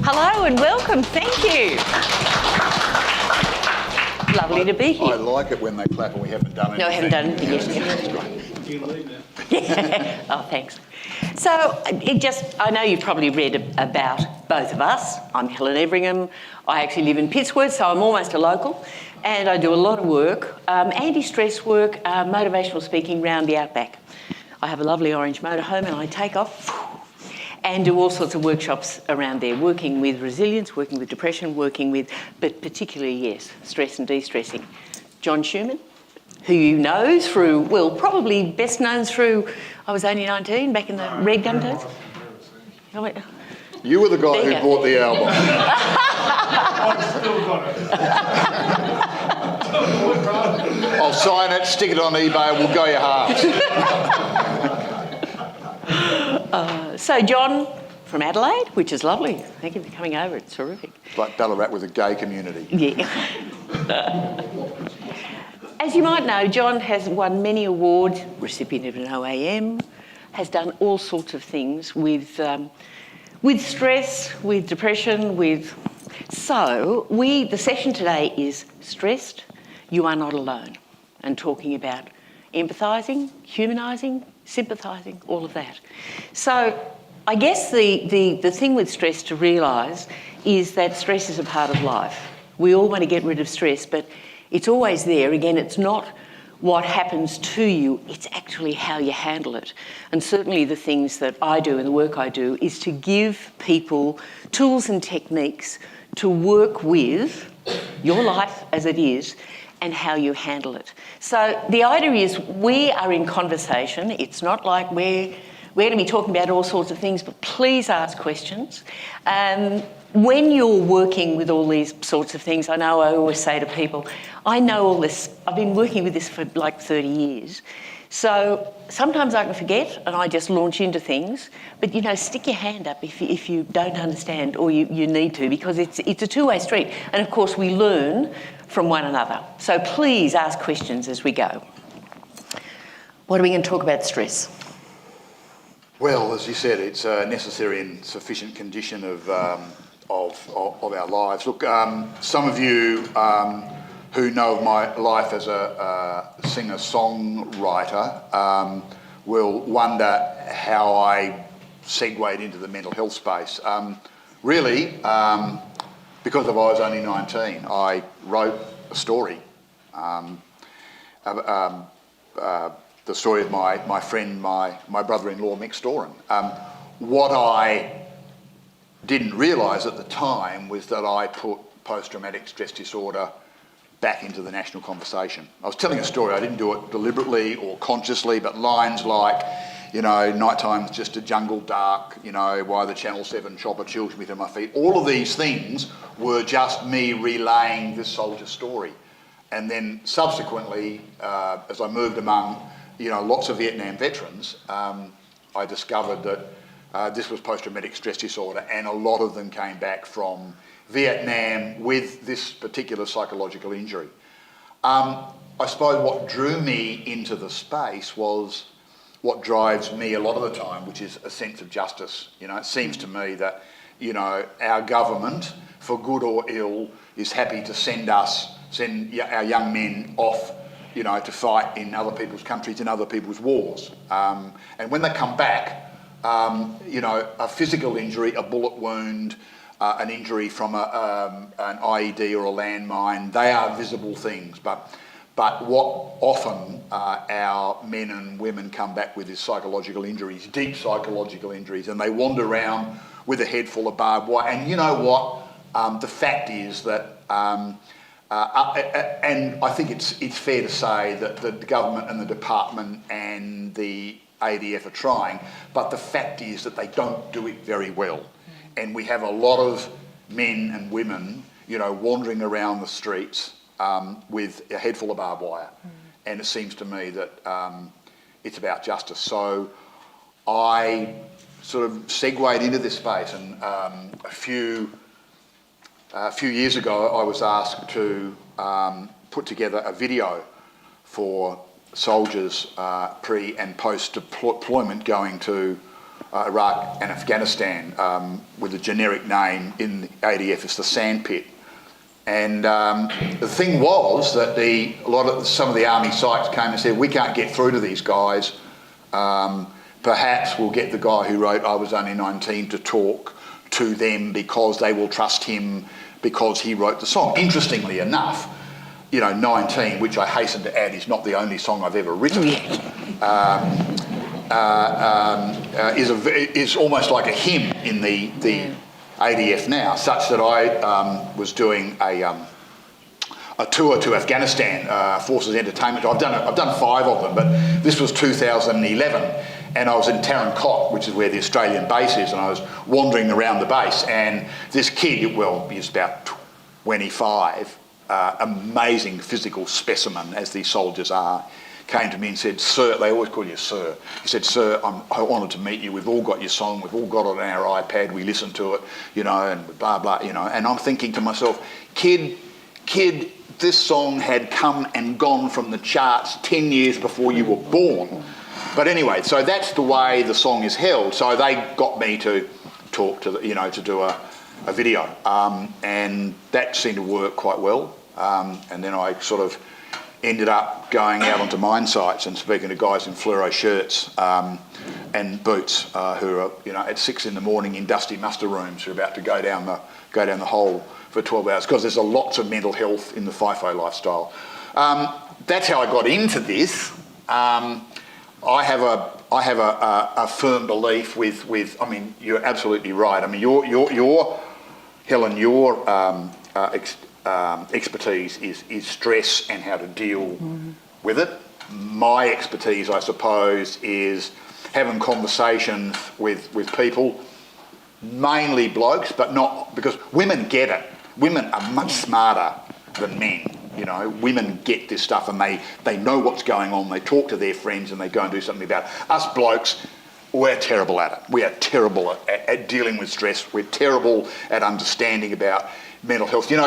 Hello and welcome, thank you. Lovely to be here. I like it when they clap and we haven't done anything. No, I haven't done anything yet. You can leave now. Yeah. Oh, thanks. So, I know you've probably read about both of us. I'm Helen Everingham. I actually live in Pittsworth, so I'm almost a local. And I do a lot of work, anti-stress work, motivational speaking round the outback. I have a lovely orange motorhome and I take off and do all sorts of workshops around there, working with resilience, working with depression, but particularly, yes, stress and de-stressing. John Schumann, who you know through, well, probably best known through, I Was Only 19, back in the Red Gum days. You were the guy who bought the album. I've still got it. I'll sign it, stick it on eBay, we'll go your halves. So John from Adelaide, which is lovely. Thank you for coming over, it's terrific. Like Ballarat with a gay community. Yeah. As you might know, John has won many awards, recipient of an OAM, has done all sorts of things with stress, with depression, So the session today is Stressed, You Are Not Alone, and talking about empathising, humanising, sympathising, all of that. So I guess the thing with stress to realise is that stress is a part of life. We all want to get rid of stress, but it's always there. Again, it's not what happens to you, it's actually how you handle it. And certainly the things that I do and the work I do is to give people tools and techniques to work with your life as it is and how you handle it. So the idea is we are in conversation. It's not like we're going to be talking about all sorts of things, but please ask questions. When you're working with all these sorts of things, I know I always say to people, I know all this, I've been working with this for like 30 years. So sometimes I can forget and I just launch into things, but stick your hand up if you don't understand or you need to, because it's a two-way street. And of course we learn from one another. So please ask questions as we go. What are we going to talk about stress? Well, as you said, it's a necessary and sufficient condition of our lives. Look, some of you who know of my life as a singer-songwriter will wonder how I segued into the mental health space. Really, because I was only 19, I wrote a story. The story of my friend, my brother-in-law, Mick Storen. What I didn't realise at the time was that I put post-traumatic stress disorder back into the national conversation. I was telling a story, I didn't do it deliberately or consciously, but lines like, nighttime's just a jungle dark, why the Channel 7 chopper chills me to my feet. All of these things were just me relaying this soldier's story. And then subsequently, as I moved among lots of Vietnam veterans, I discovered that this was post-traumatic stress disorder, and a lot of them came back from Vietnam with this particular psychological injury. I suppose what drew me into the space was what drives me a lot of the time, which is a sense of justice. It seems to me that, our government, for good or ill, is happy to send our young men off to fight in other people's countries, in other people's wars. And when they come back, a physical injury, a bullet wound, an injury from an IED or a landmine, they are visible things. But what often our men and women come back with is psychological injuries, deep psychological injuries, and they wander around with a head full of barbed wire. And you know what? The fact is that and I think it's fair to say that the government and the department and the ADF are trying, but the fact is that they don't do it very well. And we have a lot of men and women, wandering around the streets with a head full of barbed wire. And it seems to me that it's about justice. So I sort of segued into this space, and a few years ago I was asked to put together a video for soldiers pre and post deployment going to Iraq and Afghanistan, with a generic name in the ADF, it's the sandpit. And the thing was that some of the army sites came and said, we can't get through to these guys. Perhaps we'll get the guy who wrote I Was Only 19 to talk to them because they will trust him because he wrote the song. Interestingly enough, 19, which I hasten to add is not the only song I've ever written, is almost like a hymn in the ADF now, such that I was doing a tour to Afghanistan, Forces Entertainment. I've done 5 of them, but this was 2011, and I was in Tarankot, which is where the Australian base is, and I was wandering around the base, and this kid, he was about 25, amazing physical specimen, as these soldiers are, came to me and said, "Sir," they always call you sir. He said, "Sir, I'm honoured to meet you. We've all got your song. We've all got it on our iPad. We listen to it, and blah, blah, And I'm thinking to myself, kid, this song had come and gone from the charts 10 years before you were born. But anyway, so that's the way the song is held. So they got me to talk to, to do a video. And that seemed to work quite well. And then I sort of ended up going out onto mine sites and speaking to guys in fluoro shirts and boots who are, at 6 a.m. in dusty muster rooms who are about to go down the hole for 12 hours, because there's lots of mental health in the FIFO lifestyle. That's how I got into this. I have a firm belief with. I mean, you're absolutely right. I mean, your Helen, your expertise is stress and how to deal with it. My expertise, I suppose, is having conversations with people, mainly blokes, but not because women get it. Women are much smarter than men. Women get this stuff and they know what's going on. They talk to their friends and they go and do something about it. Us blokes, we're terrible at it. We are terrible at dealing with stress. We're terrible at understanding about mental health. You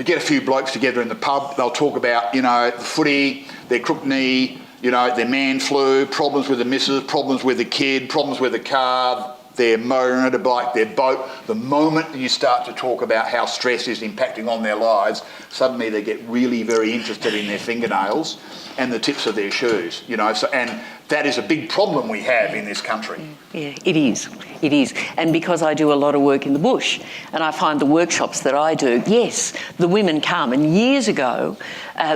get a few blokes together in the pub, they'll talk about, the footy, their crook knee, their man flu, problems with the missus, problems with the kid, problems with the car, their motorbike, their boat. The moment you start to talk about how stress is impacting on their lives, suddenly they get really very interested in their fingernails and the tips of their shoes, and that is a big problem we have in this country. Yeah, it is. And because I do a lot of work in the bush and I find the workshops that I do, yes, the women come. And years ago,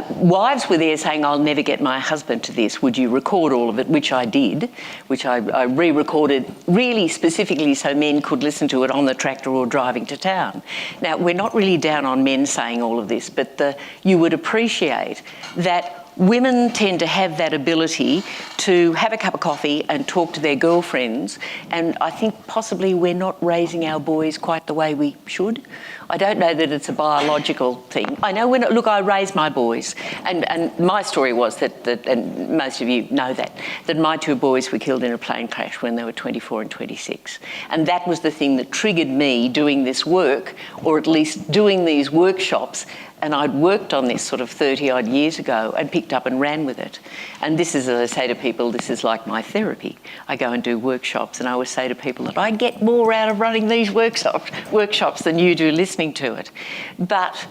wives were there saying, "I'll never get my husband to this. Would you record all of it?" Which I did, which I re-recorded really specifically so men could listen to it on the tractor or driving to town. Now, we're not really down on men saying all of this, but you would appreciate that women tend to have that ability to have a cup of coffee and talk to their girlfriends, and I think possibly we're not raising our boys quite the way we should. I don't know that it's a biological thing. I know I raised my boys, and my story was that, and most of you know that my 2 boys were killed in a plane crash when they were 24 and 26. And that was the thing that triggered me doing this work, or at least doing these workshops. And I'd worked on this sort of 30-odd years ago and picked up and ran with it. And this is, as I say to people, this is like my therapy. I go and do workshops, and I always say to people that I get more out of running these workshops than you do listening to it. But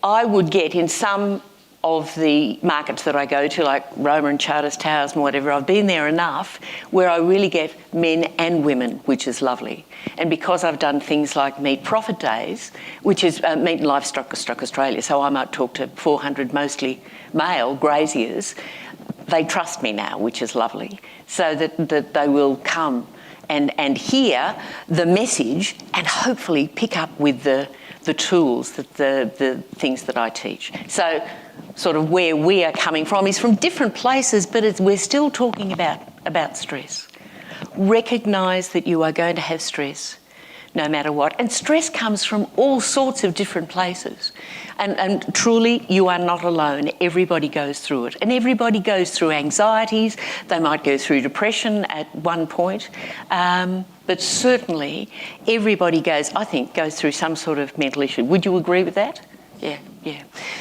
I would get in some of the markets that I go to, like Roma and Charters Towers and whatever, I've been there enough where I really get men and women, which is lovely. And because I've done things like Meat Profit Days, which is Meat and Livestock Australia, so I might talk to 400 mostly male graziers, they trust me now, which is lovely, so that they will come and hear the message and hopefully pick up with the tools, the things that I teach. So sort of where we are coming from is from different places, but we're still talking about stress. Recognise that you are going to have stress no matter what. And stress comes from all sorts of different places. And truly, you are not alone. Everybody goes through it. And everybody goes through anxieties. They might go through depression at one point. But certainly, everybody goes through some sort of mental issue. Would you agree with that? Yeah.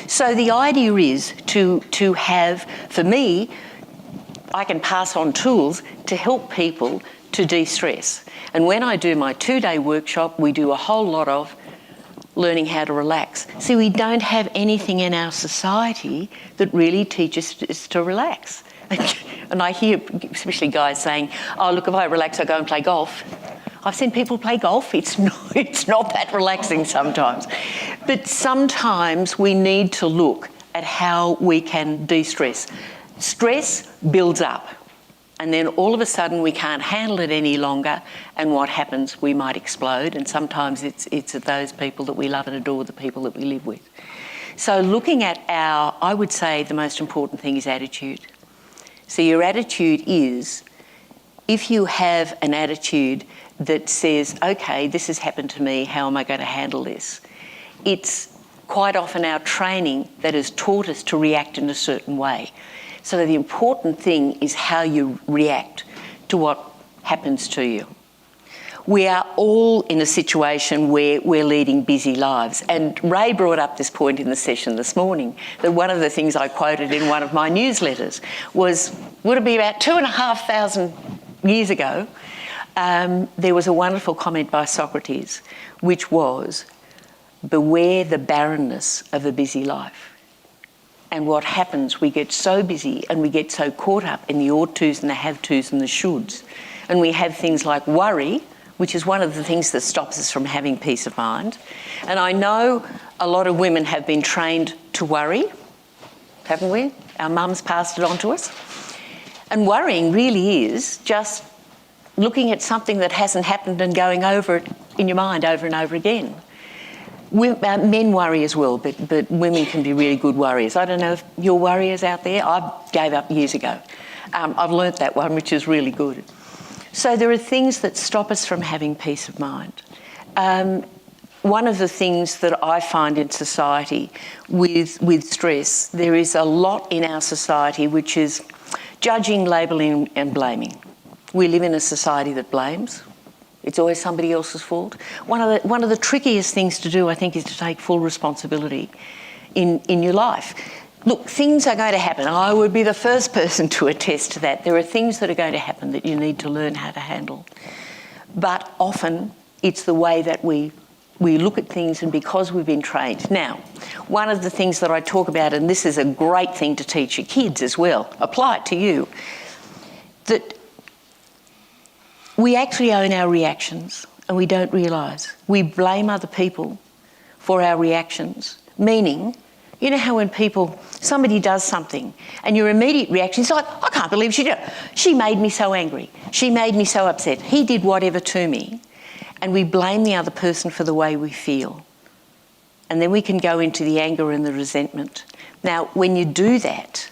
So the idea is to have, for me, I can pass on tools to help people to de-stress. And when I do my 2-day workshop, we do a whole lot of learning how to relax. See, we don't have anything in our society that really teaches us to relax. And I hear, especially guys saying, oh, look, if I relax, I go and play golf. I've seen people play golf. It's not that relaxing sometimes. But sometimes we need to look at how we can de-stress. Stress builds up, and then all of a sudden we can't handle it any longer, and what happens? We might explode, and sometimes it's at those people that we love and adore, the people that we live with. So looking at I would say the most important thing is attitude. So your attitude is, if you have an attitude that says, okay, this has happened to me, how am I going to handle this? It's quite often our training that has taught us to react in a certain way. So the important thing is how you react to what happens to you. We are all in a situation where we're leading busy lives. And Ray brought up this point in the session this morning, that one of the things I quoted in one of my newsletters was, would it be about 2,500 years ago, there was a wonderful comment by Socrates, which was, beware the barrenness of a busy life. And what happens, we get so busy and we get so caught up in the ought-tos and the have-tos and the shoulds. And we have things like worry, which is one of the things that stops us from having peace of mind. And I know a lot of women have been trained to worry, haven't we? Our mums passed it on to us. And worrying really is just looking at something that hasn't happened and going over it in your mind over and over again. Men worry as well, but women can be really good worriers. I don't know if you're worriers out there. I gave up years ago. I've learnt that one, which is really good. So there are things that stop us from having peace of mind. One of the things that I find in society with stress, there is a lot in our society which is judging, labelling and blaming. We live in a society that blames. It's always somebody else's fault. One of the trickiest things to do, I think, is to take full responsibility in your life. Look, things are going to happen. I would be the first person to attest to that. There are things that are going to happen that you need to learn how to handle. But often it's the way that we look at things, and because we've been trained. Now, one of the things that I talk about, and this is a great thing to teach your kids as well, apply it to you, that we actually own our reactions and we don't realise. We blame other people for our reactions, meaning, you know how when somebody does something and your immediate reaction is like, I can't believe she did it. She made me so angry. She made me so upset. He did whatever to me. And we blame the other person for the way we feel. And then we can go into the anger and the resentment. Now, when you do that,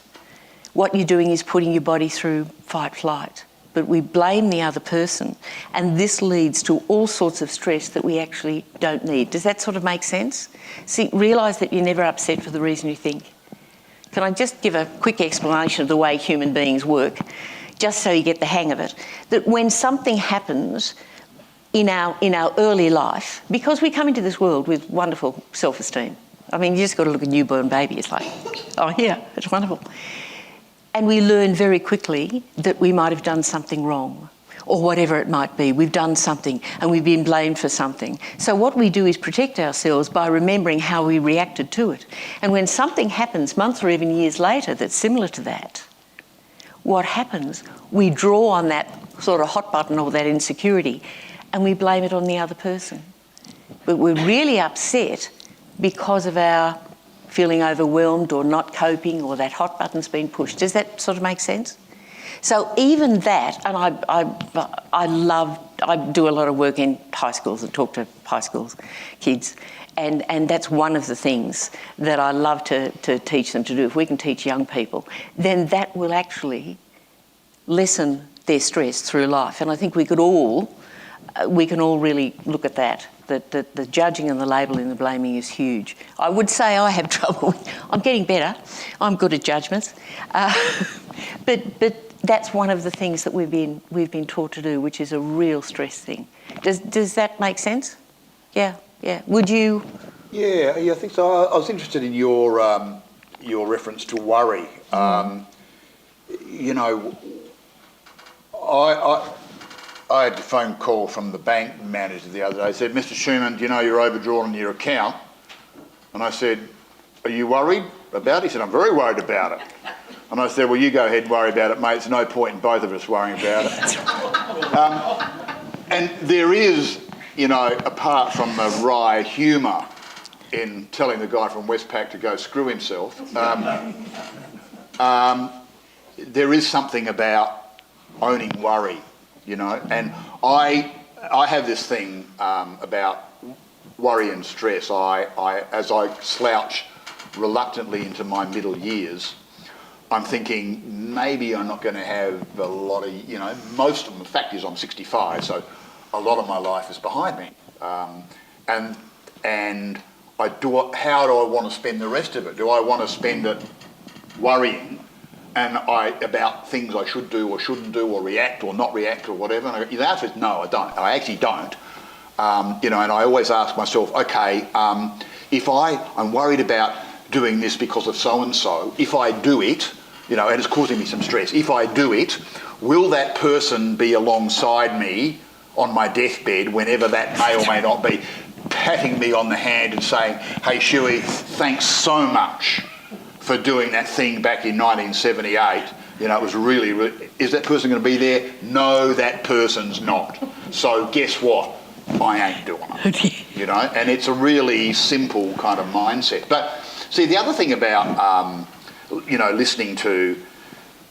what you're doing is putting your body through fight, flight. But we blame the other person, and this leads to all sorts of stress that we actually don't need. Does that sort of make sense? See, realise that you're never upset for the reason you think. Can I just give a quick explanation of the way human beings work, just so you get the hang of it? That when something happens in our early life, because we come into this world with wonderful self-esteem. I mean, you just got to look at a newborn baby. It's like, oh yeah, it's wonderful. And we learn very quickly that we might have done something wrong, or whatever it might be. We've done something and we've been blamed for something. So what we do is protect ourselves by remembering how we reacted to it. And when something happens months or even years later that's similar to that, what happens? We draw on that sort of hot button or that insecurity and we blame it on the other person. But we're really upset because of our feeling overwhelmed or not coping, or that hot button's been pushed. Does that sort of make sense? So even that, and I do a lot of work in high schools and talk to high school kids, and that's one of the things that I love to teach them to do. If we can teach young people, then that will actually lessen their stress through life. And I think we can all really look at that. That the judging and the labelling and the blaming is huge. I would say I have trouble with, I'm getting better, I'm good at judgments, but that's one of the things that we've been taught to do, which is a real stress thing. Does that make sense? Yeah. Would you? Yeah, I think so. I was interested in your reference to worry. you know, I had a phone call from the bank manager the other day. He said, Mr. Schumann, do you know you're overdrawn on your account? And I said, are you worried about it? He said, I'm very worried about it. And I said, well, you go ahead and worry about it, mate. There's no point in both of us worrying about it. And there is, you know, apart from the wry humour in telling the guy from Westpac to go screw himself, there is something about owning worry, you know. And I have this thing about worry and stress. As I slouch reluctantly into my middle years, I'm thinking maybe I'm not going to have a lot of, you know, most of them, the fact is I'm 65, so a lot of my life is behind me. And how do I want to spend the rest of it? Do I want to spend it worrying about things I should do or shouldn't do, or react or not react or whatever? And the answer is no, I don't. I actually don't. You know, and I always ask myself, okay, if I'm worried about doing this because of so-and-so, if I do it, you know, and it's causing me some stress, if I do it, will that person be alongside me on my deathbed, whenever that may or may not be, patting me on the hand and saying, hey, Shuey, thanks so much for doing that thing back in 1978. You know, it was really, is that person going to be there? No, that person's not. So guess what? I ain't doing it. You know, and it's a really simple kind of mindset. But see, the other thing about, you know, listening to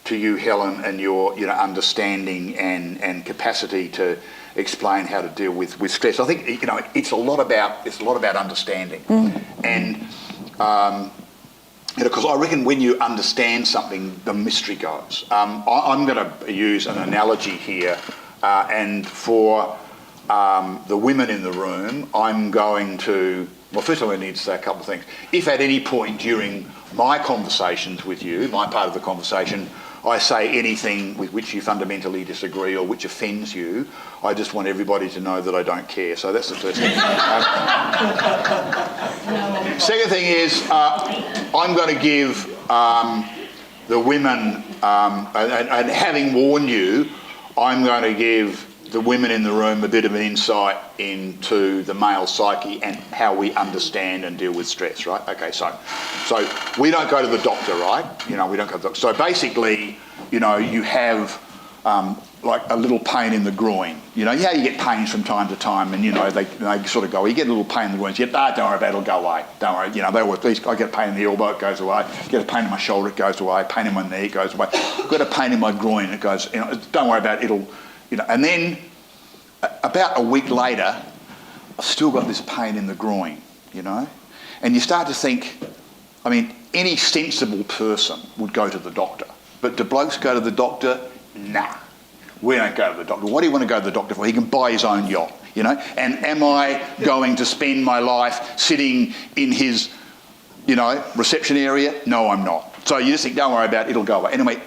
you, Helen, and your, you know, understanding and capacity to explain how to deal with stress, I think, you know, it's a lot about understanding. And you know, because I reckon when you understand something, the mystery goes. I'm going to use an analogy here, and for the women in the room, I'm going to, well, first of all, I need to say a couple of things. If at any point during my conversations with you, my part of the conversation, I say anything with which you fundamentally disagree or which offends you, I just want everybody to know that I don't care. So that's the first thing. Second thing is, I'm going to give the women, and having warned you, I'm going to give the women in the room a bit of an insight into the male psyche and how we understand and deal with stress, right? Okay, so we don't go to the doctor, right? You know, we don't go to the doctor. So basically, you know, you have like a little pain in the groin. You know, yeah, you get pains from time to time, and you know, they sort of go, you get a little pain in the groin, you get, don't worry about it, it'll go away. Don't worry, you know, I get a pain in the elbow, it goes away. Get a pain in my shoulder, it goes away. Pain in my knee, it goes away. I've got a pain in my groin, it goes, you know, don't worry about it, it'll, you know. And then about a week later, I've still got this pain in the groin, you know. And you start to think, I mean, any sensible person would go to the doctor. But do blokes go to the doctor? Nah. We don't go to the doctor. What do you want to go to the doctor for? He can buy his own yacht, you know. And am I going to spend my life sitting in his, you know, reception area? No, I'm not. So you just think, don't worry about it, it'll go away. Anyway,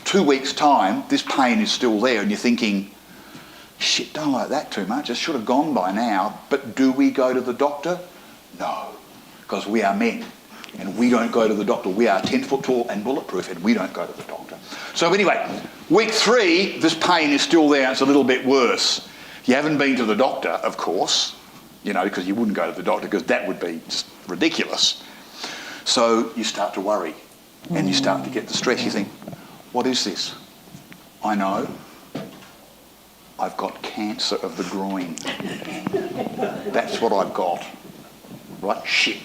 2 weeks' time, this pain is still there, and you're thinking, shit, don't like that too much. It should have gone by now. But do we go to the doctor? No, because we are men, and we don't go to the doctor. We are 10 foot tall and bulletproof, and we don't go to the doctor. So anyway, week 3, this pain is still there, and it's a little bit worse. You haven't been to the doctor, of course, you know, because you wouldn't go to the doctor, because that would be just ridiculous. So you start to worry, and you start to get the stress. You think, what is this? I know. I've got cancer of the groin. That's what I've got. Right? Shit.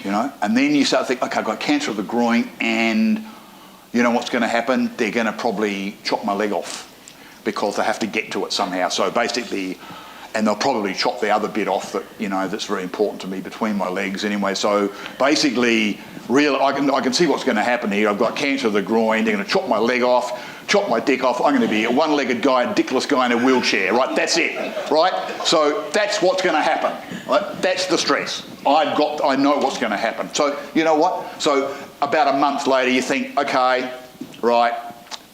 You know? And then you start to think, okay, I've got cancer of the groin, and you know what's going to happen? They're going to probably chop my leg off because they have to get to it somehow. So basically, and they'll probably chop the other bit off that, you know, that's very important to me between my legs anyway. So basically, I can see what's going to happen here. I've got cancer of the groin. They're going to chop my leg off, chop my dick off. I'm going to be a one-legged guy, a dickless guy in a wheelchair, right? That's it, right? So that's what's going to happen, right? That's the stress. I know what's going to happen. So you know what? So about a month later, you think, okay, right,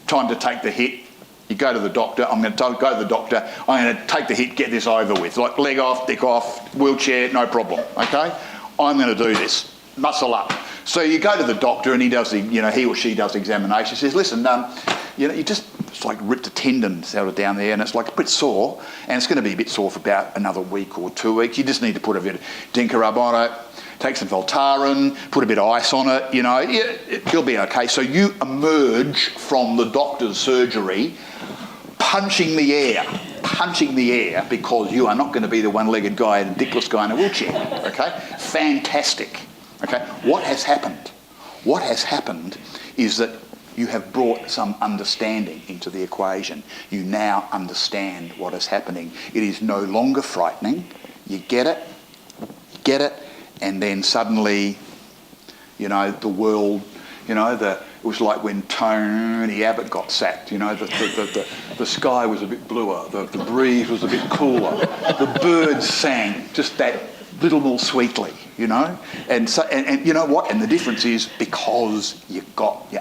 time to take the hit. You go to the doctor. I'm going to go to the doctor. I'm going to take the hit, get this over with. Like leg off, dick off, wheelchair, no problem, okay? I'm going to do this. Muscle up. So you go to the doctor and he does the, he or she does the examination. He says, listen, you just, it's like ripped a tendon out of down there and it's like a bit sore and it's going to be a bit sore for about another week or 2 weeks. You just need to put a bit of Dinka rub on it, take some Voltaren, put a bit of ice on it, it'll be okay. So you emerge from the doctor's surgery punching the air because you are not going to be the one-legged guy and a dickless guy in a wheelchair, okay? Fantastic, okay? What has happened? What has happened is that you have brought some understanding into the equation. You now understand what is happening. It is no longer frightening. You get it, and then suddenly, the world, it was like when Tony Abbott got sacked, the sky was a bit bluer, the breeze was a bit cooler, the birds sang just that little more sweetly, and so and you know what? And the difference is because you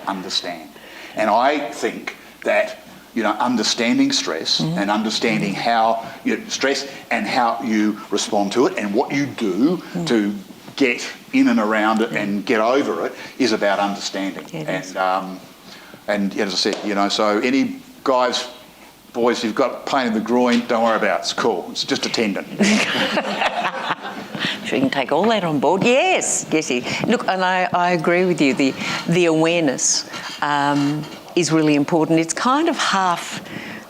understand. And I think that understanding stress and understanding how stress and how you respond to it and what you do to get in and around it and get over it is about understanding. And as I said, so any guys, boys who've got pain in the groin, don't worry about it. It's cool. It's just a tendon. Sure, you can take all that on board. Yes. Look, and I agree with you. The awareness is really important. It's kind of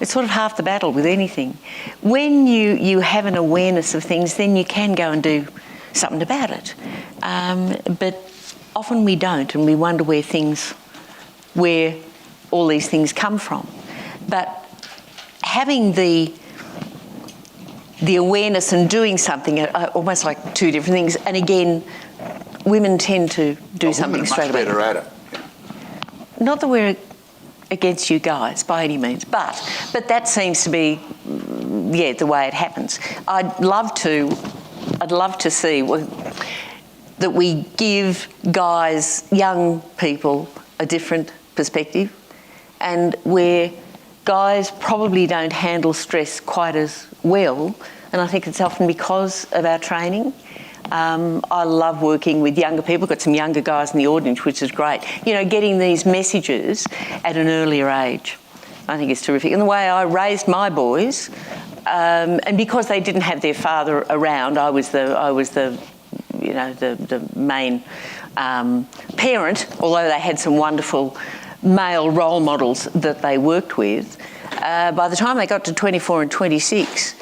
it's sort of half the battle with anything. When you have an awareness of things, then you can go and do something about it. But often we don't, and we wonder where all these things come from. But having the awareness and doing something are almost like two different things. And again, women tend to do something straight away. Women are much better at it. Not that we're against you guys by any means, but that seems to be, the way it happens. I'd love to see that we give guys, young people, a different perspective, and where guys probably don't handle stress quite as well, and I think it's often because of our training. I love working with younger people. Got some younger guys in the audience, which is great. Getting these messages at an earlier age, I think is terrific. And the way I raised my boys, and because they didn't have their father around, I was the main parent. Although they had some wonderful male role models that they worked with. By the time they got to 24 and 26.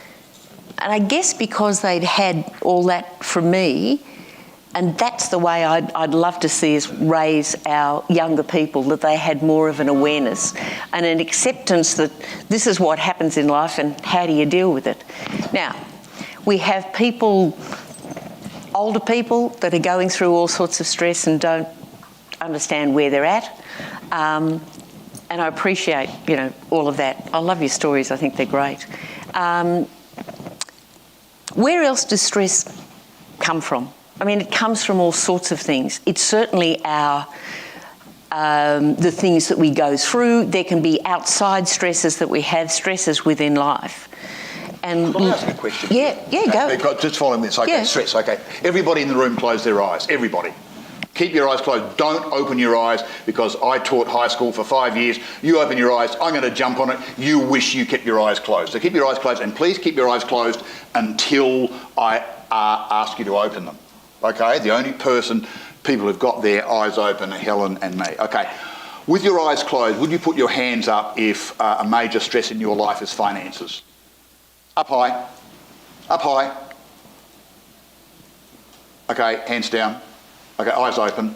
And I guess because they'd had all that from me, and that's the way I'd love to see us raise our younger people, that they had more of an awareness and an acceptance that this is what happens in life and how do you deal with it. Now, we have older people that are going through all sorts of stress and don't understand where they're at. And I appreciate, all of that. I love your stories. I think they're great. Where else does stress come from? I mean, it comes from all sorts of things. It's certainly the things that we go through. There can be outside stresses that we have, stresses within life. And Can I ask a question? Yeah, go. Just following this, okay, Yeah. stress, okay. Everybody in the room close their eyes, everybody. Keep your eyes closed. Don't open your eyes, because I taught high school for 5 years. You open your eyes, I'm going to jump on it. You wish you kept your eyes closed. So keep your eyes closed, and please keep your eyes closed until I ask you to open them. Okay? The only people who've got their eyes open are Helen and me. Okay. With your eyes closed, would you put your hands up if a major stress in your life is finances? Up high. Up high. Okay, hands down. Okay, eyes open.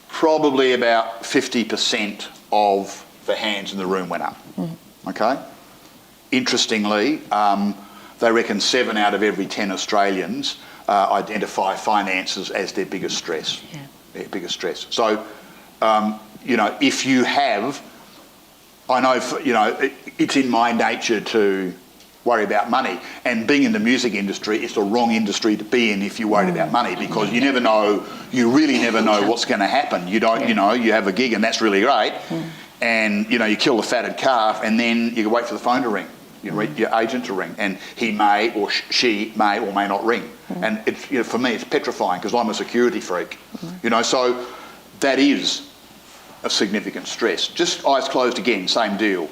Probably about 50% of the hands in the room went up. Okay? Interestingly, they reckon 7 out of every 10 Australians identify finances as their biggest stress. Yeah. Their biggest stress. So, if you have, I know, it's in my nature to worry about money, and being in the music industry, it's the wrong industry to be in if you're worried about money, because you really never know what's going to happen. You don't, you have a gig and that's really great, and you kill the fatted calf, and then you can wait for the phone to ring, your agent to ring, and he may or she may or may not ring. And it's, for me, it's petrifying because I'm a security freak. So that is a significant stress. Just eyes closed again, same deal.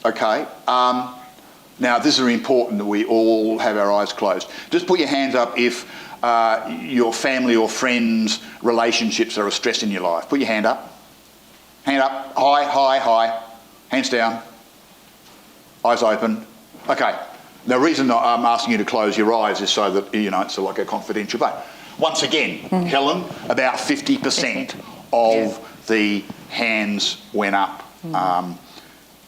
Okay. Now, this is important that we all have our eyes closed. Just put your hands up if your family or friends' relationships are a stress in your life. Put your hand up. Hand up. High, high, high. Hands down. Eyes open. Okay. The reason I'm asking you to close your eyes is so that, it's like a confidential vote. Once again, Helen, about 50% of the hands went up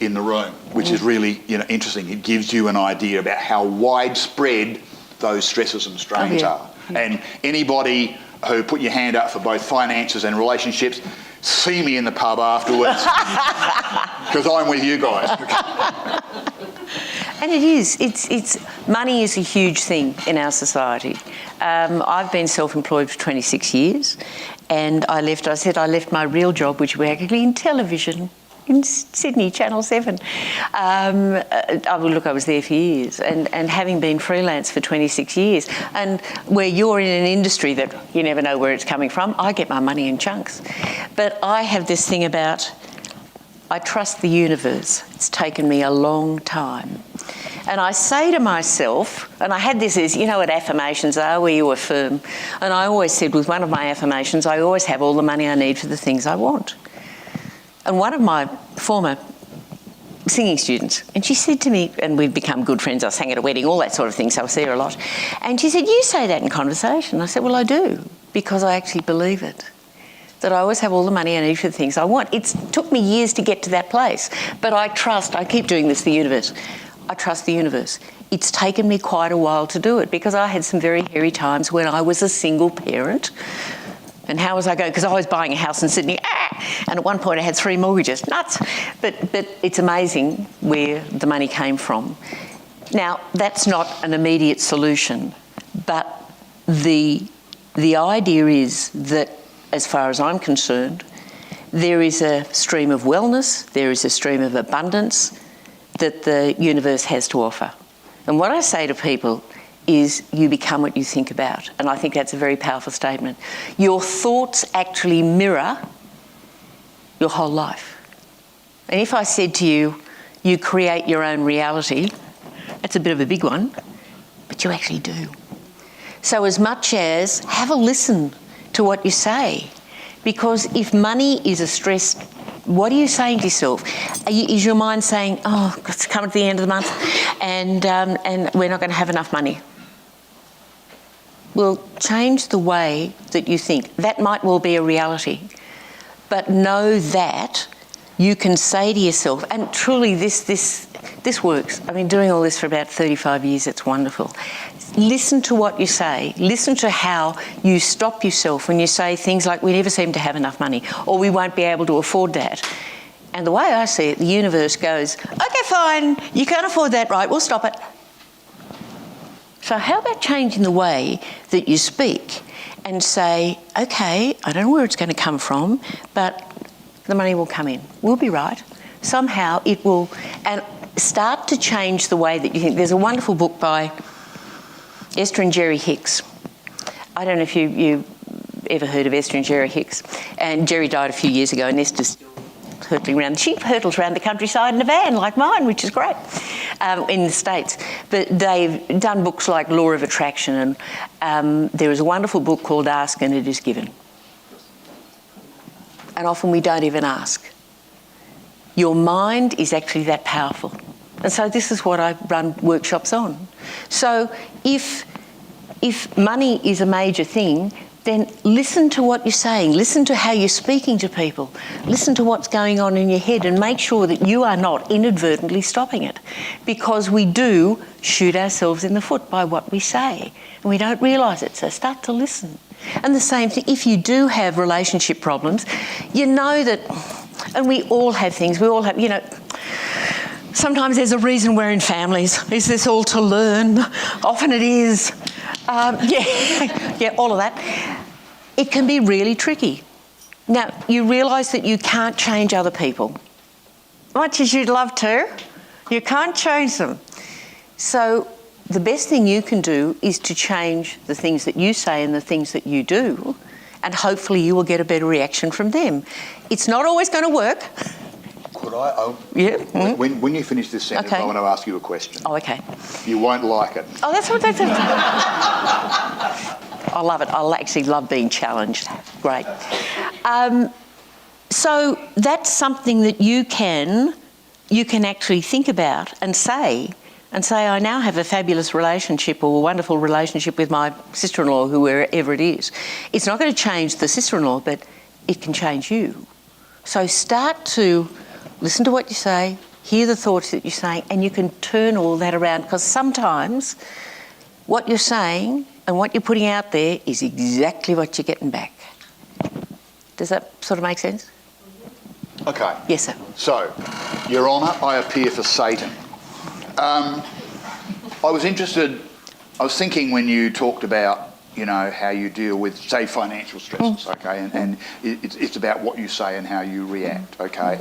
in the room, which is really, interesting. It gives you an idea about how widespread those stresses and strains are. And anybody who put your hand up for both finances and relationships, see me in the pub afterwards, because I'm with you guys. And it is. It's money is a huge thing in our society. I've been self-employed for 26 years, and I left my real job, which was actually in television, in Sydney, Channel 7. I was there for years, and having been freelance for 26 years, and where you're in an industry that you never know where it's coming from, I get my money in chunks. But I have this thing about, I trust the universe. It's taken me a long time. And I say to myself, and I had this as, what affirmations are, where you affirm. And I always said with one of my affirmations, I always have all the money I need for the things I want. And one of my former singing students, and she said to me, and we'd become good friends, I sang at a wedding, all that sort of thing, so I see her a lot. And she said, you say that in conversation. I said, well, I do, because I actually believe it. That I always have all the money I need for the things I want. It took me years to get to that place, but I keep doing this, the universe. I trust the universe. It's taken me quite a while to do it because I had some very hairy times when I was a single parent. And how was I going? Because I was buying a house in Sydney, and at one point I had 3 mortgages. Nuts! But it's amazing where the money came from. Now, that's not an immediate solution, but the idea is that, as far as I'm concerned, there is a stream of wellness, there is a stream of abundance that the universe has to offer. And what I say to people is you become what you think about. And I think that's a very powerful statement. Your thoughts actually mirror your whole life. And if I said to you, you create your own reality, that's a bit of a big one, but you actually do. So as much as have a listen to what you say, because if money is a stress, what are you saying to yourself? Is your mind saying, oh, it's coming to the end of the month and we're not going to have enough money? Well, change the way that you think. That might well be a reality. But know that you can say to yourself, and truly this works. I've been doing all this for about 35 years. It's wonderful. Listen to what you say. Listen to how you stop yourself when you say things like, we never seem to have enough money, or we won't be able to afford that. And the way I see it, the universe goes, okay, fine, you can't afford that, right, we'll stop it. So how about changing the way that you speak and say, okay, I don't know where it's going to come from, but the money will come in. We'll be right. Somehow it will, and start to change the way that you think. There's a wonderful book by Esther and Jerry Hicks. I don't know if you ever heard of Esther and Jerry Hicks. And Jerry died a few years ago, and Esther's still hurtling around. She hurtles around the countryside in a van like mine, which is great, in the States. But they've done books like Law of Attraction, and there is a wonderful book called Ask and It Is Given. And often we don't even ask. Your mind is actually that powerful. And so this is what I run workshops on. So if money is a major thing, then listen to what you're saying. Listen to how you're speaking to people. Listen to what's going on in your head and make sure that you are not inadvertently stopping it. Because we do shoot ourselves in the foot by what we say. And we don't realise it, so start to listen. And the same thing, if you do have relationship problems, you know that, and we all have things, we all have, sometimes there's a reason we're in families. Is this all to learn? Often it is. All of that. It can be really tricky. Now, you realise that you can't change other people. much as you'd love to. You can't change them. So the best thing you can do is to change the things that you say and the things that you do, and hopefully you will get a better reaction from them. It's not always going to work. Could I? Yeah. When you finish this sentence, Okay. I want to ask you a question. Oh, okay. You won't like it. Oh, that's what that's. I love it. I actually love being challenged. Great. So that's something that you can actually think about and say, I now have a fabulous relationship or a wonderful relationship with my sister-in-law, whoever it is. It's not going to change the sister-in-law, but it can change you. So start to listen to what you say, hear the thoughts that you're saying, and you can turn all that around, because sometimes what you're saying and what you're putting out there is exactly what you're getting back. Does that sort of make sense? Okay. Yes, sir. So, Your Honour, I appear for Satan. I was thinking when you talked about, how you deal with, say, financial stresses, okay, and it's about what you say and how you react, okay,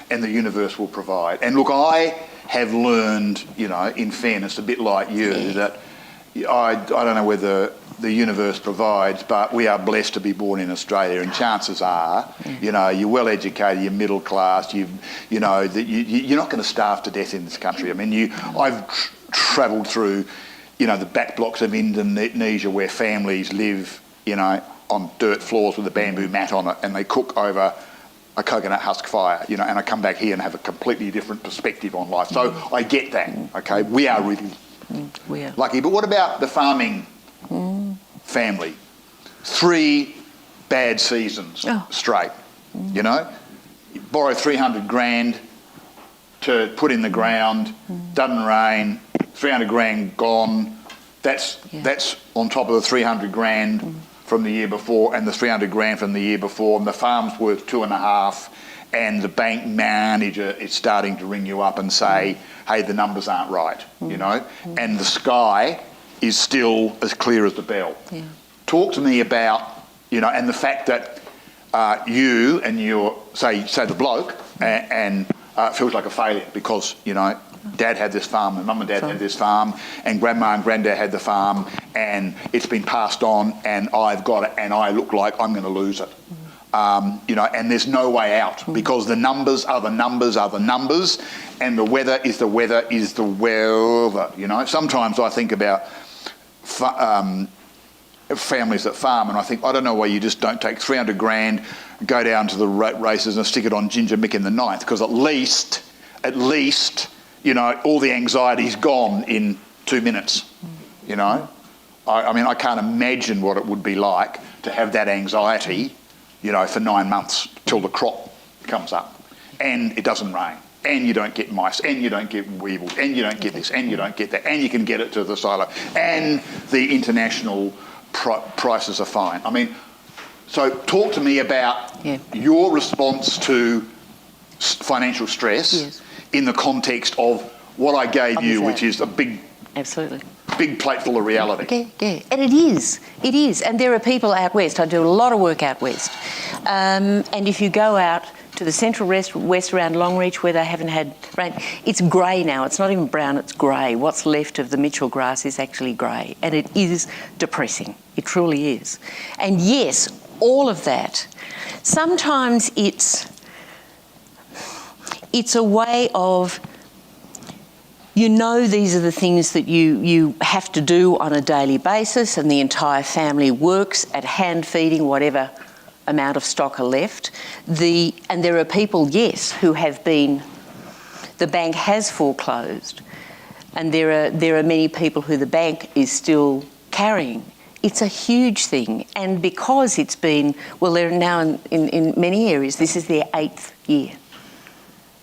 and the universe will provide. And look, I have learned, in fairness, a bit like you, that I don't know whether the universe provides, but we are blessed to be born in Australia, and chances are, you're well educated, you're middle class, you're not going to starve to death in this country. I mean, I've travelled through, the back blocks of Indonesia where families live, on dirt floors with a bamboo mat on it, and they cook over a coconut husk fire, and I come back here and have a completely different perspective on life. So I get that, okay? We are really lucky. But what about the farming family? 3 bad seasons straight, You borrow 300 grand to put in the ground, doesn't rain, 300 grand gone. That's on top of the 300 grand from the year before and the 300 grand from the year before, and the farm's worth 2.5, and the bank manager is starting to ring you up and say, hey, the numbers aren't right, and the sky is still as clear as the bell. Yeah. Talk to me about, and the fact that you and your, say the bloke, and feels like a failure because, Dad had this farm, and Mum and Dad had this farm, and Grandma and Granddad had the farm, and it's been passed on, and I've got it, and I look like I'm going to lose it. And there's no way out because the numbers are the numbers are the numbers, and the weather is the weather is the weather. Sometimes I think about families that farm, and I think, I don't know why you just don't take 300 grand, go down to the races and stick it on Ginger Mick in the 9th, because at least, all the anxiety's gone in 2 minutes. I mean, I can't imagine what it would be like to have that anxiety, for 9 months till the crop comes up, and it doesn't rain, and you don't get mice, and you don't get weevils, and you don't get this, and you don't get that, and you can get it to the silo, and the international prices are fine. I mean, so talk to me about your response to financial stress in the context of what I gave you, which is a big plate full of reality. Yeah, and it is. And there are people out west. I do a lot of work out west. And if you go out to the central west around Longreach where they haven't had rain, it's grey now. It's not even brown, it's grey. What's left of the Mitchell grass is actually grey. And it is depressing. It truly is. And yes, all of that. Sometimes it's a way of, these are the things that you have to do on a daily basis, and the entire family works at hand feeding whatever amount of stock are left. And there are people, who have been, the bank has foreclosed, and there are many people who the bank is still carrying. It's a huge thing, and because it's been, they're now in many areas, this is their 8th year.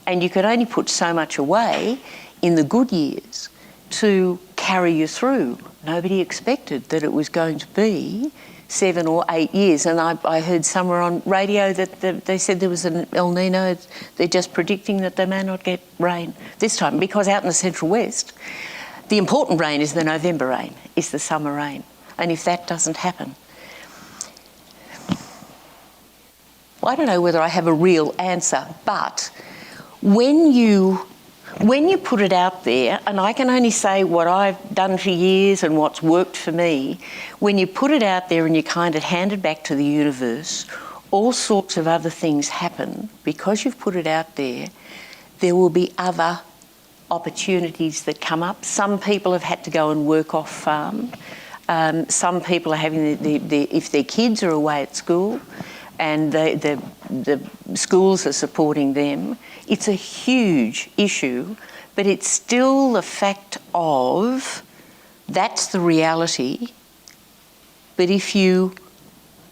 And you can only put so much away in the good years to carry you through. Nobody expected that it was going to be 7 or 8 years. And I heard somewhere on radio that they said there was an El Nino. They're just predicting that they may not get rain this time, because out in the central west, the important rain is the November rain, is the summer rain. And if that doesn't happen, I don't know whether I have a real answer, but when you put it out there, and I can only say what I've done for years and what's worked for me, when you put it out there and you kind of hand it back to the universe, all sorts of other things happen. Because you've put it out there, there will be other opportunities that come up. Some people have had to go and work off farm. Some people are having, if their kids are away at school and the schools are supporting them, it's a huge issue, but it's still the fact of that's the reality. But if you're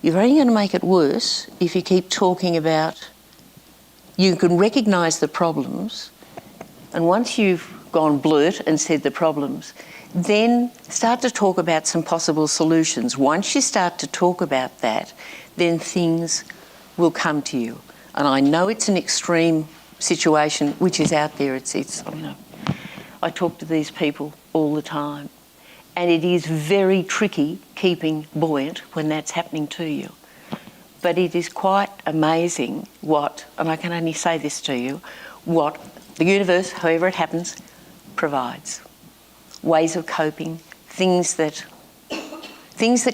only going to make it worse if you keep talking about, you can recognise the problems, and once you've gone blurt and said the problems, then start to talk about some possible solutions. Once you start to talk about that, then things will come to you. And I know it's an extreme situation which is out there. I talk to these people all the time, and it is very tricky keeping buoyant when that's happening to you. But it is quite amazing what, and I can only say this to you, what the universe, however it happens, provides. Ways of coping, things that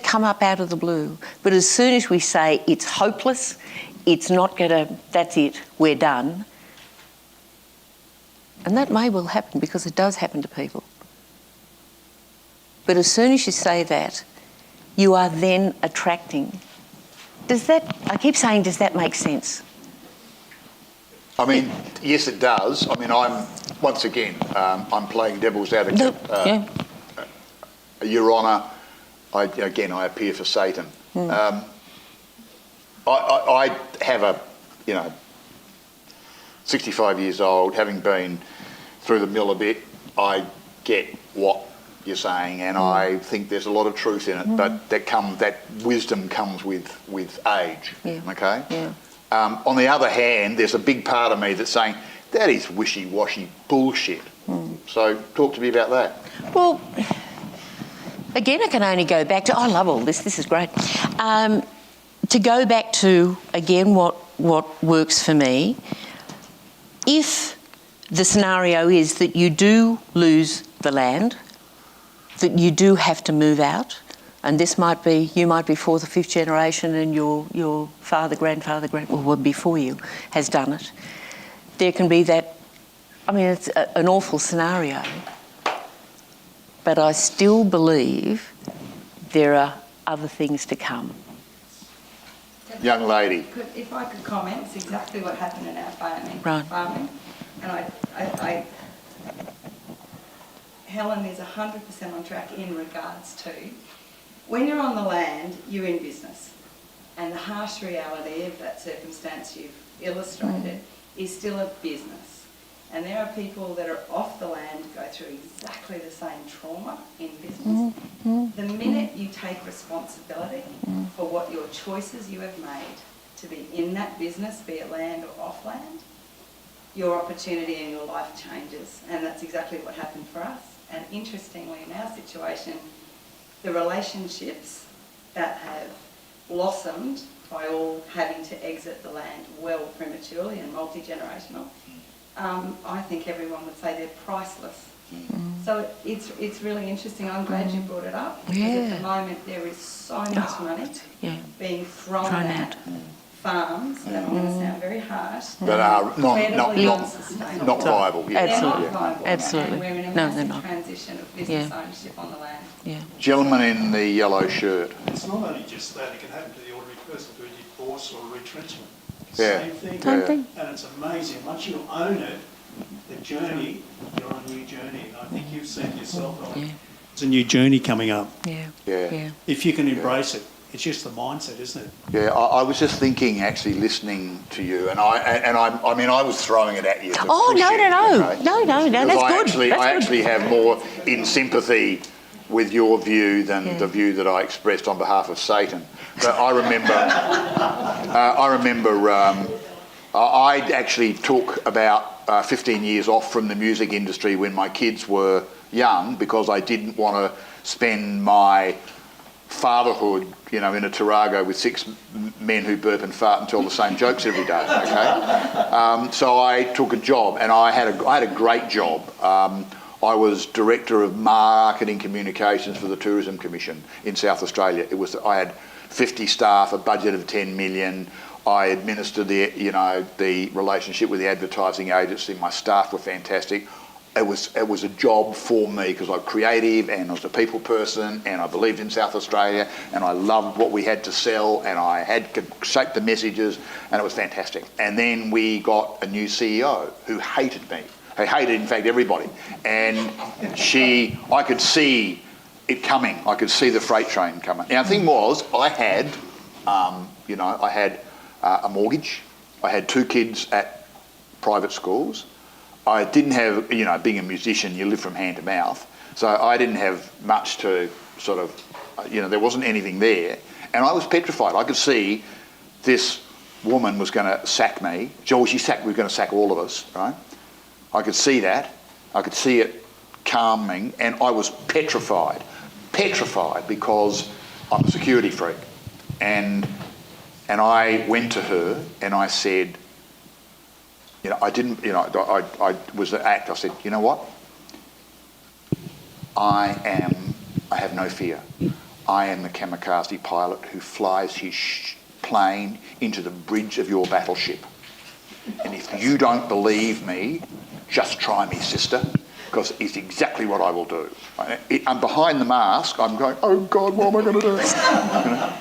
come up out of the blue. But as soon as we say it's hopeless, it's not gonna, that's it, we're done. And that may well happen, because it does happen to people. But as soon as you say that, you are then attracting. I keep saying, does that make sense? I mean, yes, it does. I mean, I'm playing devil's advocate. Your Honour, I appear for Satan. I have 65 years old, having been through the mill a bit, I get what you're saying, and I think there's a lot of truth in it, but that wisdom comes with age, okay? Yeah. On the other hand, there's a big part of me that's saying, that is wishy-washy bullshit. So talk to me about that. Well, again, I can only go back to, I love all this is great. To go back to, again, what works for me, if the scenario is that you do lose the land, that you do have to move out, and this might be, you might be fourth or fifth generation and your father, grandfather, well, before you has done it. There can be that, I mean, it's an awful scenario, but I still believe there are other things to come. Young lady. If I could comment, it's exactly what happened in our farming. Right. And Helen is 100% on track in regards to, when you're on the land, you're in business. And the harsh reality of that circumstance you've illustrated is still a business. And there are people that are off the land go through exactly the same trauma in business. The minute you take responsibility for what your choices you have made to be in that business, be it land or off land, your opportunity in your life changes. And that's exactly what happened for us. And interestingly, in our situation, the relationships that have blossomed by all having to exit the land well prematurely and multi-generational, I think everyone would say they're priceless. So it's really interesting. I'm glad you brought it up, because at the moment there is so much money being thrown at farms that I'm going to sound very harsh, that are not unsustainable. not viable. Yeah. Absolutely. They're not viable. Absolutely. And we're in a massive transition of business ownership on the land. Yeah. Gentleman in the yellow shirt. It's not only just that, it can happen to the ordinary person through divorce or retrenchment. Yeah. Same thing. Same thing. And it's amazing. Once you own it, the journey, you're on a new journey. And I think you've seen yourself on it. It's a new journey coming up. Yeah. If you can embrace it. It's just the mindset, isn't it? Yeah, I was just thinking, actually, listening to you, and I mean, I was throwing it at you. No, that's good. I actually have more in sympathy with your view than the view that I expressed on behalf of Satan. But I remember, I actually took about 15 years off from the music industry when my kids were young, because I didn't want to spend my fatherhood, in a Tarago with 6 men who burp and fart and tell the same jokes every day, okay? So I took a job, and I had a great job. I was Director of Marketing Communications for the Tourism Commission in South Australia. I had 50 staff, a budget of 10 million. I administered the relationship with the advertising agency. My staff were fantastic. It was a job for me because I'm creative and I was a people person and I believed in South Australia and I loved what we had to sell and I could shape the messages, and it was fantastic. And then we got a new CEO who hated me. He hated, in fact, everybody. And I could see it coming. I could see the freight train coming. Now, the thing was, I had a mortgage. I had 2 kids at private schools. I didn't have, being a musician, you live from hand to mouth. So I didn't have much to sort of, there wasn't anything there. And I was petrified. I could see this woman was going to sack me. George, we were going to sack all of us, right? I could see that. I could see it calming, and I was petrified because I'm a security freak. And I went to her and I said, I was the act. I said, you know what? I have no fear. I am the kamikaze pilot who flies his plane into the bridge of your battleship. And if you don't believe me, just try me, sister, because it's exactly what I will do. I'm behind the mask. I'm going, oh God, what am I going to do?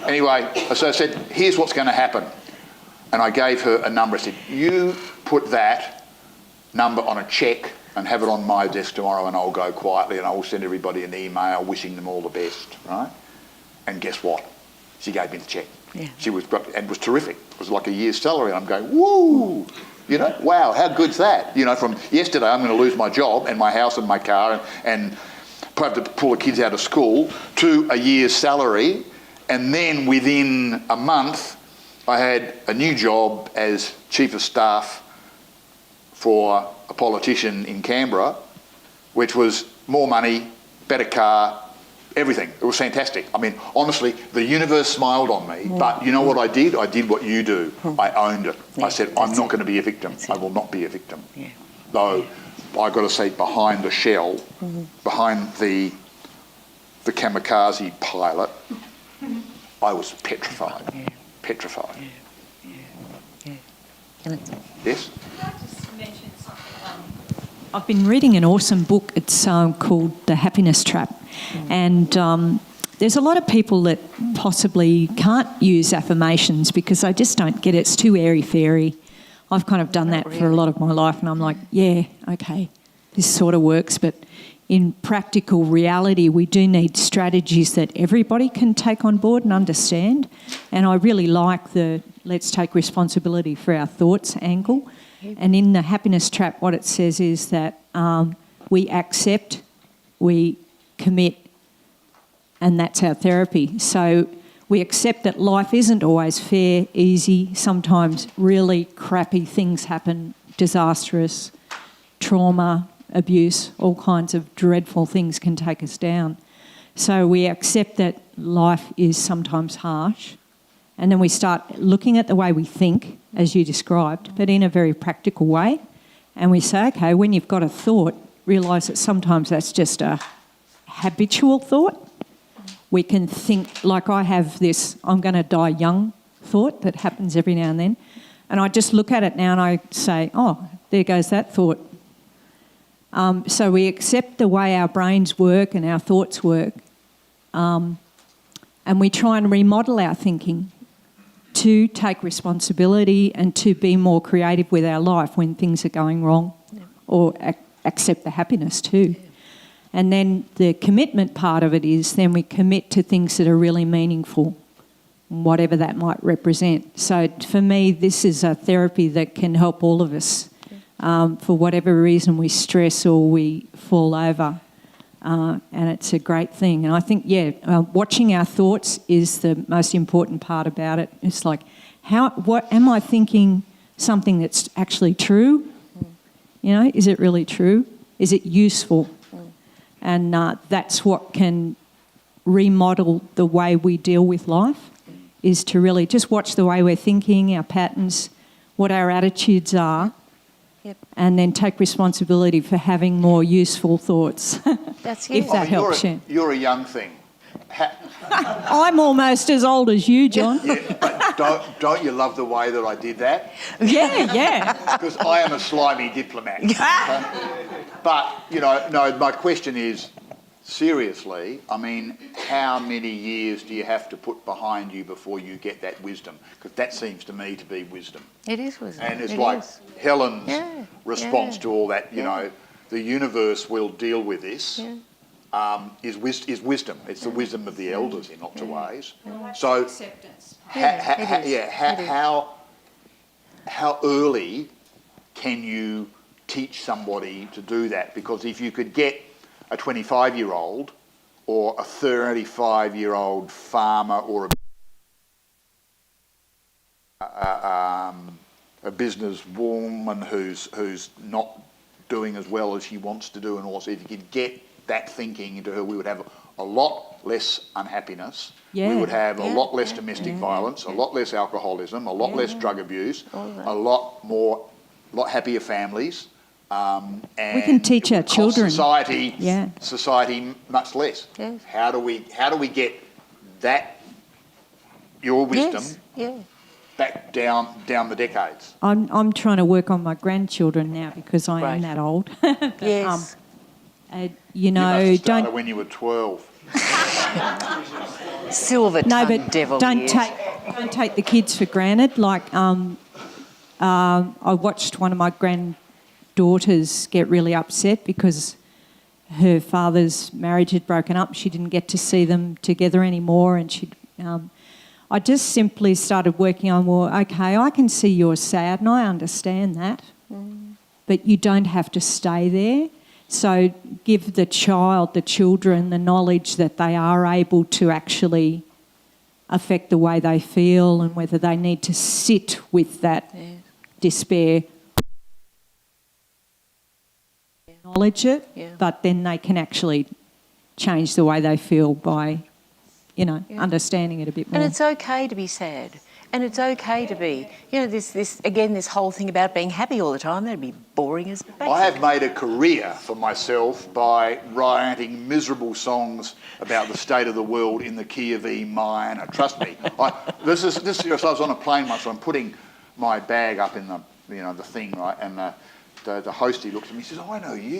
Anyway, so I said, here's what's going to happen. And I gave her a number. I said, you put that number on a cheque and have it on my desk tomorrow, and I'll go quietly and I will send everybody an email wishing them all the best, right? And guess what? She gave me the cheque. Yeah. And it was terrific. It was like a year's salary, and I'm going, woo! Wow, how good's that? From yesterday I'm going to lose my job and my house and my car and probably have to pull the kids out of school, to a year's salary, and then within a month I had a new job as Chief of Staff for a politician in Canberra, which was more money, better car, everything. It was fantastic. I mean, honestly, the universe smiled on me, but you know what I did? I did what you do. I owned it. I said, I'm not going to be a victim. I will not be a victim. Yeah. Though, I've got to say, behind the shell, behind the kamikaze pilot, I was petrified. Yeah. Petrified. Yeah. Yes? Can I just mention something? I've been reading an awesome book. It's called The Happiness Trap. And there's a lot of people that possibly can't use affirmations because they just don't get it. It's too airy-fairy. I've kind of done that for a lot of my life, and I'm like, yeah, okay, this sort of works. But in practical reality, we do need strategies that everybody can take on board and understand. And I really like the let's take responsibility for our thoughts angle. And in the happiness trap, what it says is that we accept, we commit, and that's our therapy. So we accept that life isn't always fair, easy. Sometimes really crappy things happen, disastrous, trauma, abuse, all kinds of dreadful things can take us down. So we accept that life is sometimes harsh, and then we start looking at the way we think, as you described, but in a very practical way. And we say, okay, when you've got a thought, realise that sometimes that's just a habitual thought. We can think, like I have this I'm going to die young thought that happens every now and then. And I just look at it now and I say, oh, there goes that thought. So we accept the way our brains work and our thoughts work, and we try and remodel our thinking to take responsibility and to be more creative with our life when things are going wrong, or accept the happiness too. And then the commitment part of it is then we commit to things that are really meaningful, whatever that might represent. So for me, this is a therapy that can help all of us. For whatever reason we stress or we fall over, and it's a great thing. And I think, watching our thoughts is the most important part about it. It's like, what am I thinking something that's actually true? Is it really true? Is it useful? And that's what can remodel the way we deal with life, is to really just watch the way we're thinking, our patterns, what our attitudes are, and then take responsibility for having more useful thoughts, That's if that helps you. You're a young thing. I'm almost as old as you, John. Yeah, but don't you love the way that I did that? Yeah. Because I am a slimy diplomat. But, no, my question is, seriously, I mean, how many years do you have to put behind you before you get that wisdom? Because that seems to me to be wisdom. It is wisdom. And it's Helen's response to all that, the universe will deal with this. Is wisdom. It's the wisdom of the elders in lots of ways. So, Acceptance. how early can you teach somebody to do that? Because if you could get a 25-year-old or a 35-year-old farmer or a businesswoman who's not doing as well as she wants to do, and also if you could get that thinking into her, we would have a lot less unhappiness. We would have a lot less domestic violence, a lot less alcoholism, a lot less drug abuse, a lot happier families. And we can teach our children. Society much less. Yes. How do we get that your wisdom back down the decades? I'm trying to work on my grandchildren now because I am that old. Yes. You must have started when you were 12. Silver tongue devil. Don't take the kids for granted. Like I watched one of my granddaughters get really upset because her father's marriage had broken up. She didn't get to see them together anymore, and I just simply started working on, well, okay, I can see you're sad and I understand that, but you don't have to stay there. So give the children, the knowledge that they are able to actually affect the way they feel and whether they need to sit with that despair, acknowledge it, but then they can actually change the way they feel by, understanding it a bit more. And it's okay to be sad. And it's okay to be, this whole thing about being happy all the time, that'd be boring as basic. I have made a career for myself by writing miserable songs about the state of the world in the key of E minor. Trust me. This is I was on a plane once, so I'm putting my bag up in the thing, right? And the hostie looks at me and says, "Oh, I know you.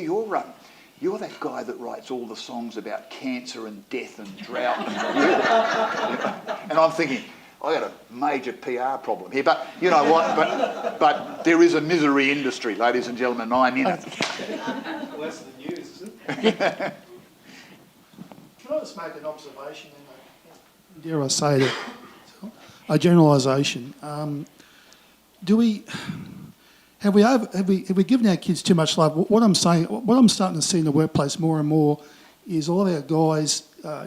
You're that guy that writes all the songs about cancer and death and drought and war." And I'm thinking, I got a major PR problem here, but you know what? But there is a misery industry, ladies and gentlemen, and I'm in it. Well, that's the news, isn't it? Can I just make an observation? Dare I say that? A generalisation. Have we given our kids too much love? What I'm starting to see in the workplace more and more is all of our guys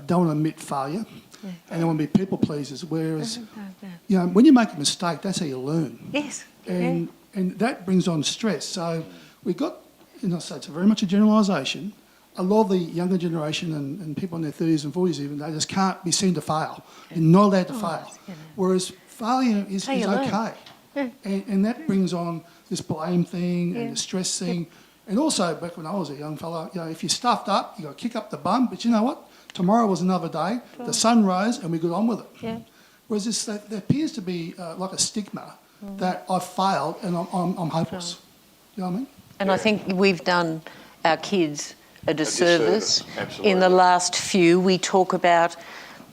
don't want to admit failure. And they want to be people pleasers, whereas, when you make a mistake, that's how you learn. Yes. And that brings on stress. So we've got, so it's very much a generalisation. A lot of the younger generation and people in their 30s and 40s even, they just can't be seen to fail. They're not allowed to fail. Whereas failure is okay. And that brings on this blame thing and the stress thing. And also, back when I was a young fella, if you stuffed up, you got to kick up the bum. But you know what? Tomorrow was another day. The sun rose and we got on with it. Yeah. Whereas there appears to be like a stigma that I've failed and I'm hopeless. You know what I mean? And I think we've done our kids a disservice. Absolutely. In the last few. We talk about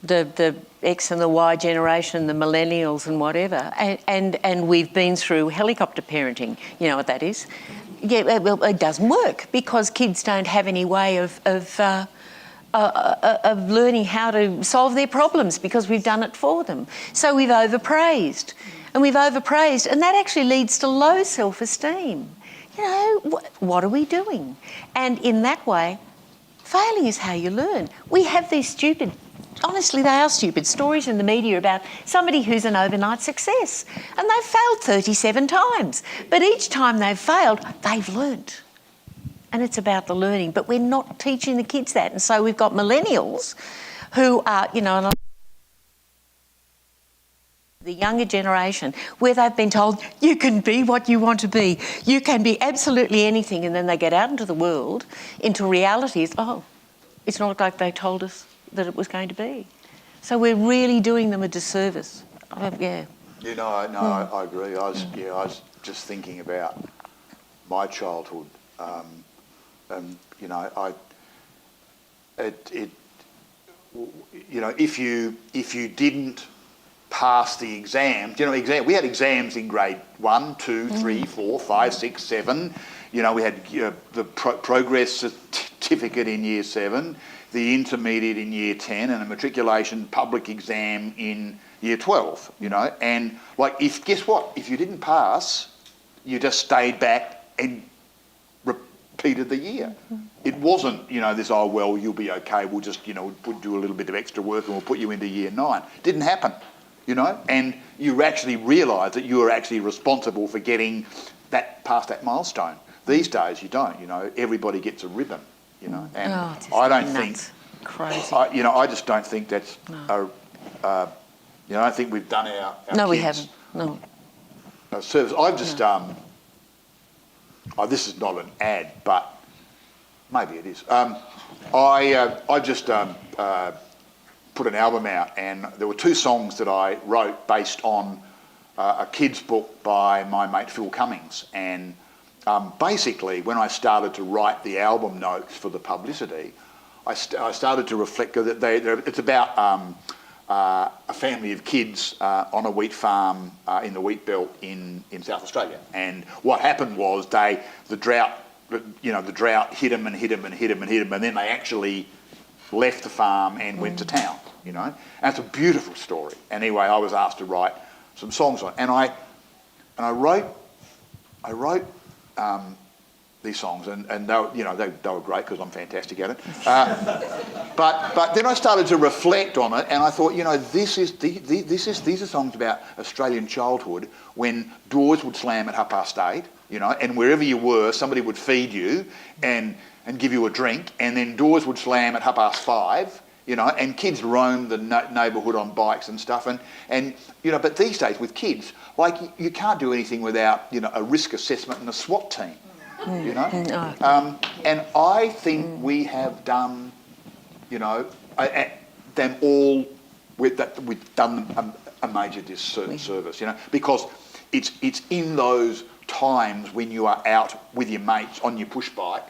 the X and the Y generation, the millennials and whatever, and we've been through helicopter parenting. You know what that is? Yeah, well, it doesn't work because kids don't have any way of learning how to solve their problems because we've done it for them. So we've overpraised, and that actually leads to low self-esteem. What are we doing? And in that way, failing is how you learn. We have these honestly, they are stupid stories in the media about somebody who's an overnight success, and they've failed 37 times. But each time they've failed, they've learnt. And it's about the learning, but we're not teaching the kids that. And so we've got millennials who are, you know, and the younger generation, where they've been told, you can be what you want to be. You can be absolutely anything. And then they get out into the world, into realities. Oh, it's not like they told us that it was going to be. So we're really doing them a disservice. Yeah. You know, no, I agree. I was just thinking about my childhood, and you know, if you didn't pass the exam, you know, we had exams in grade 1, 2, 3, 4, 5, 6, 7. You know, we had the progress certificate in year 7, the intermediate in year 10, and a matriculation public exam in year 12, you know. And like, guess what? If you didn't pass, you just stayed back and repeated the year. It wasn't, you know, this, oh, well, you'll be okay, we'll just, you know, we'll do a little bit of extra work and we'll put you into year 9. Didn't happen, you know. And you actually realise that you are actually responsible for getting that past that milestone. These days you don't, you know, everybody gets a ribbon, you know. And I don't think, crazy. I just don't think that's you know, I think we've done our no, kids we haven't. No. a service. I've just this is not an ad, but maybe it is. I just put an album out, and there were 2 songs that I wrote based on a kids' book by my mate Phil Cummings. And basically, when I started to write the album notes for the publicity, I started to reflect that it's about a family of kids on a wheat farm in the wheat belt in South Australia. And what happened was the drought hit them and hit them and hit them and hit them, and then they actually left the farm and went to town, you know. And it's a beautiful story. Anyway, I was asked to write some songs on it, and I wrote these songs, and they were, you know, they were great because I'm fantastic at it. But then I started to reflect on it, and I thought, you know, these are songs about Australian childhood when doors would slam at 8:30, you know, and wherever you were, somebody would feed you and give you a drink, and then doors would slam at 5:30. You know, and kids roam the neighbourhood on bikes and stuff, and you know. But these days with kids, like, you can't do anything without, you know, a risk assessment and a SWAT team. You know, and I think we have done, you know, them all. We've done a major disservice, you know, because it's in those times when you are out with your mates on your push bike,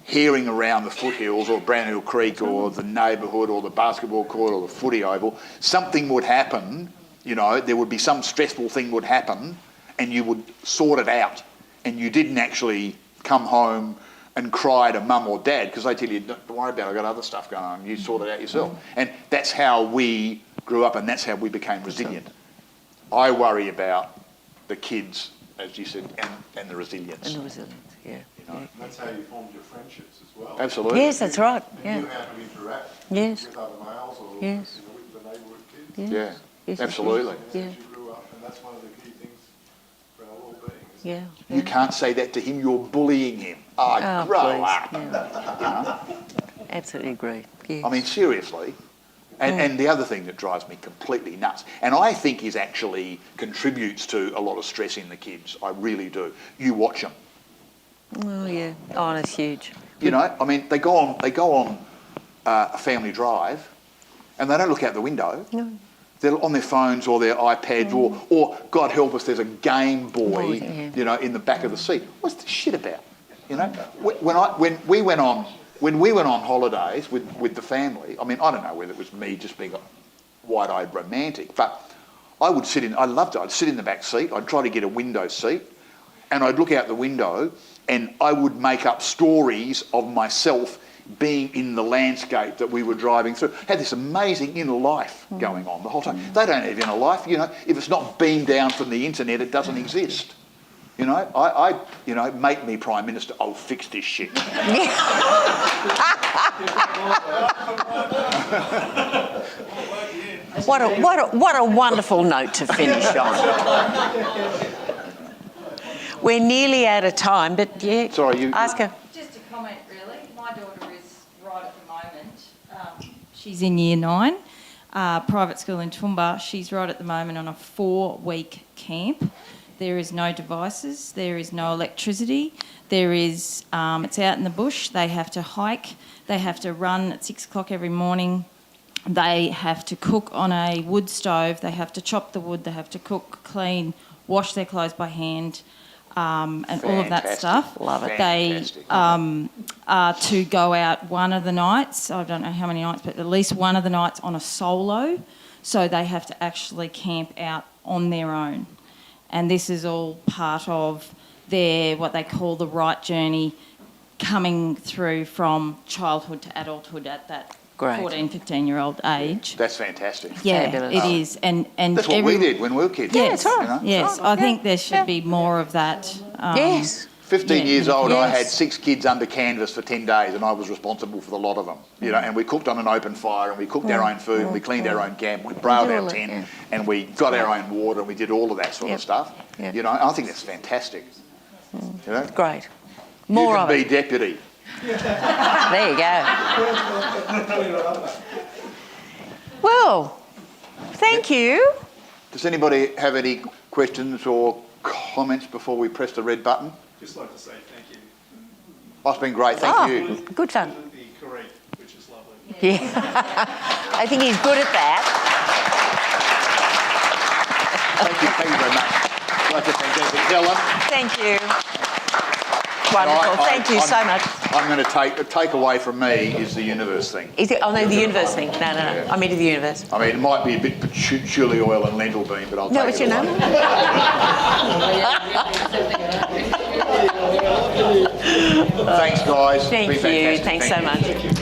hearing around the foothills or Brownhill Creek or the neighbourhood or the basketball court or the footy oval, something would happen, you know, there would be some stressful thing would happen, and you would sort it out, and you didn't actually come home and cry to mum or dad because they tell you, don't worry about it, I've got other stuff going on, you sort it out yourself. And that's how we grew up, and that's how we became resilient. I worry about the kids, as you said, and the resilience. And the resilience, yeah. You know? And that's how you formed your friendships as well. Absolutely. Yes, that's right. And Yeah. you knew how to interact Yes. with other males or Yes. you know, with the neighbourhood kids. Yes. Yeah, Yes, absolutely. Yeah. As you grew up, and that's one of the key things for our well-being. Yeah. You can't say that to him, you're bullying him. Oh, grow please. up. Yeah. Absolutely agree. Yes. I mean, seriously. And the other thing that drives me completely nuts, and I think is actually contributes to a lot of stress in the kids, I really do. You watch them. Oh yeah. Oh, that's huge. You know, I mean, they go on a family drive, and they don't look out the window. No. They're on their phones or their iPads, or God help us, there's a Game Boy, you know, in the back of the seat. What's this shit about? You know, when we went on holidays with the family, I mean, I don't know whether it was me just being a wide-eyed romantic, but I'd sit in the back seat, I'd try to get a window seat, and I'd look out the window, and I would make up stories of myself being in the landscape that we were driving through. Had this amazing inner life going on the whole time. They don't have inner life, you know. If it's not beamed down from the internet, it doesn't exist. You know, I you know, make me Prime Minister, I'll fix this shit. What a wonderful note to finish on. We're nearly out of time, but yeah. Sorry, you ask her. Just a comment, really. My daughter is right at the moment She's in year 9, private school in Toowoomba. She's right at the moment on a 4-week camp. There is no devices, there is no electricity, there is, it's out in the bush, they have to hike, they have to run at 6 o'clock every morning, they have to cook on a wood stove, they have to chop the wood, they have to cook, clean, wash their clothes by hand, and all of that stuff. Love it. They are to go out one of the nights, I don't know how many nights, but at least one of the nights on a solo, so they have to actually camp out on their own. And this is all part of their, what they call the right journey, coming through from childhood to adulthood at that Great. 14, 15-year-old age. That's fantastic. Yeah, Fabulous. it is. And That's what we did when we were kids. Yes, that's right. You know? yes. I think there should be more of that. Yes. 15 years old, I had Yes. 6 kids under canvas for 10 days and I was responsible for the lot of them. You know, and we cooked on an open fire and we cooked our own food and we cleaned our own camp, we brailed our tent and we got our own water and we did all of that sort of stuff. Yep. You know, I think that's fantastic. You know? Great. More you of can it. be deputy. There you go. Well, thank you. Does anybody have any questions or comments before we press the red button? Just like to say thank you. Oh, it's been great, thank you. Good fun. Absolutely correct, which is lovely. Yeah. I think he's good at that. Thank you very much. Like to thank Helen. Thank you. Wonderful. Thank you so much. I'm going to take away from me is the universe thing. Is it? Oh no, the universe thing. No. I'm into the universe. I mean, it might be a bit patchouli oil and lentil bean, but I'll No, take what's it your away. name? Thanks, guys. It's Thank been you. fantastic. Thanks Thank so you. much.